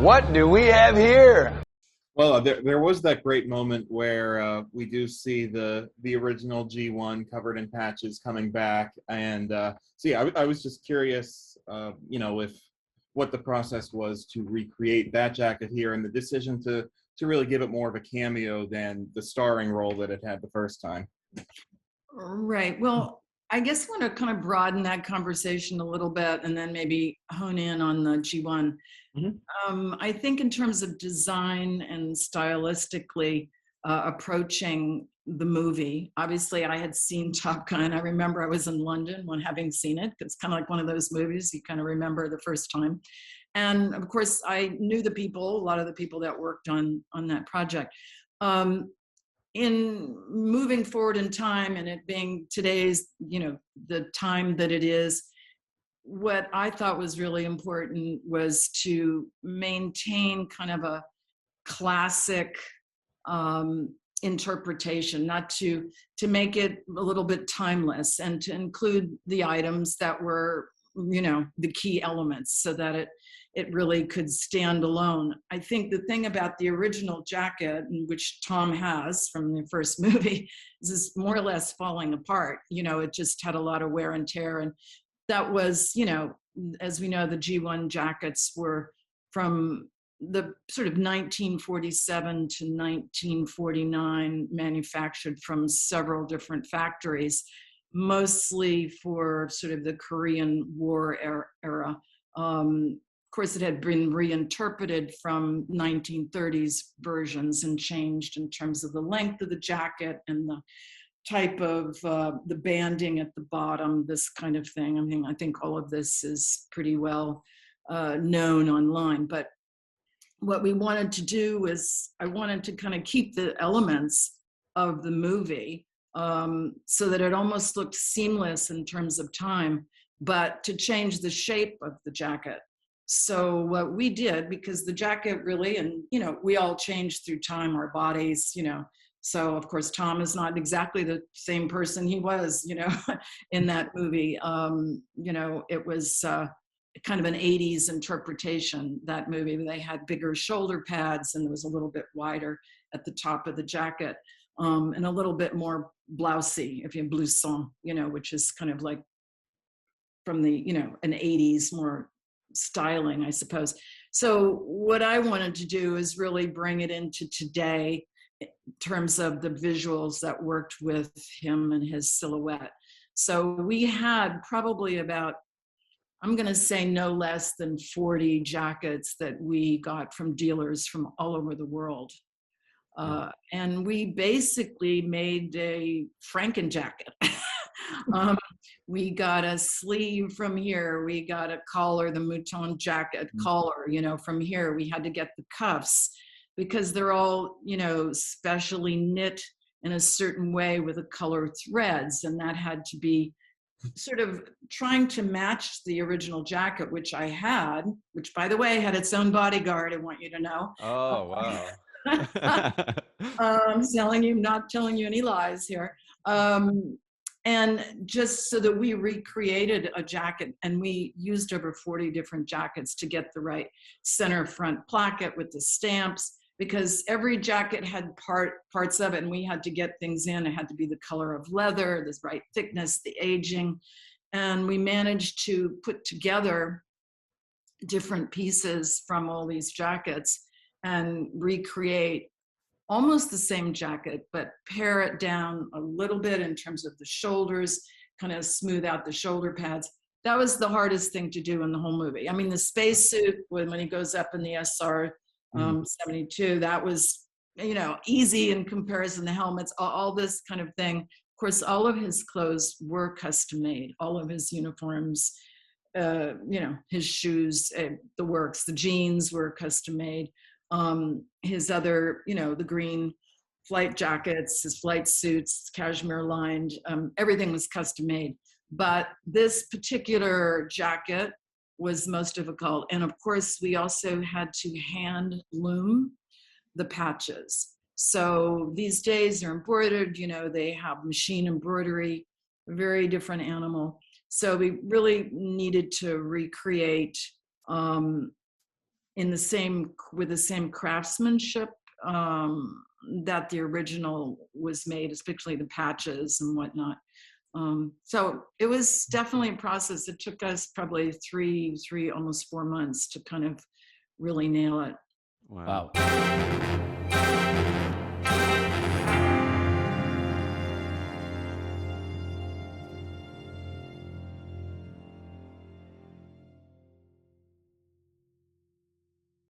What do we have here? Well, there was that great moment where we do see the original G1 covered in patches coming back, and so yeah, I was just curious, if what the process was to recreate that jacket here, and the decision to really give it more of a cameo than the starring role that it had the first time. Right. Well, I guess I want to kind of broaden that conversation a little bit and then maybe hone in on the G1. I think in terms of design and stylistically approaching the movie, obviously I had seen Top Gun. I remember I was in London when having seen it. It's kind of like one of those movies you kind of remember the first time. And of course, I knew a lot of the people that worked on that project. In moving forward in time and it being today's, the time that it is, what I thought was really important was to maintain kind of a classic interpretation, not to make it a little bit timeless, and to include the items that were, the key elements, so that it really could stand alone. I think the thing about the original jacket, which Tom has from the first movie, is it's more or less falling apart. It just had a lot of wear and tear. And that was, as we know, the G1 jackets were from the sort of 1947 to 1949, manufactured from several different factories, mostly for sort of the Korean War era. Of course, it had been reinterpreted from 1930s versions and changed in terms of the length of the jacket and the type of the banding at the bottom, this kind of thing. I mean, I think all of this is pretty well known online. But what we wanted to do was, I wanted to kind of keep the elements of the movie so that it almost looked seamless in terms of time, but to change the shape of the jacket. So what we did, because the jacket really, and we all change through time, our bodies, so of course Tom is not exactly the same person he was, in that movie. It was kind of an 80s interpretation, that movie. They had bigger shoulder pads and it was a little bit wider at the top of the jacket, and a little bit more blousey, if you blouson, which is kind of like from the, an 80s more styling, I suppose. So what I wanted to do is really bring it into today in terms of the visuals that worked with him and his silhouette. So we had probably about, I'm going to say no less than 40 jackets that we got from dealers from all over the world. And we basically made a Franken jacket. We got a sleeve from here. We got a collar, the mouton jacket collar, from here. We had to get the cuffs because they're all, specially knit in a certain way with the color threads. And that had to be sort of trying to match the original jacket, which I had, which by the way, had its own bodyguard, I want you to know. Oh, wow. I'm telling you, not telling you any lies here. And just so that we recreated a jacket, and we used over 40 different jackets to get the right center front placket with the stamps, because every jacket had parts of it, and we had to get things in. It had to be the color of leather, the right thickness, the aging. And we managed to put together different pieces from all these jackets and recreate almost the same jacket, but pare it down a little bit in terms of the shoulders, kind of smooth out the shoulder pads. That was the hardest thing to do in the whole movie. I mean, the spacesuit, when he goes up in the SR 72, that was, easy in comparison to helmets, all this kind of thing. Of course, all of his clothes were custom made, all of his uniforms, his shoes, the works, the jeans were custom made. His other, the green flight jackets, his flight suits, cashmere lined, everything was custom made. But this particular jacket was most difficult. And of course, we also had to hand loom the patches. So these days they're embroidered, they have machine embroidery, a very different animal. So we really needed to recreate with the same craftsmanship that the original was made, especially the patches and whatnot. So it was definitely a process. It took us probably almost 4 months to kind of really nail it. Wow.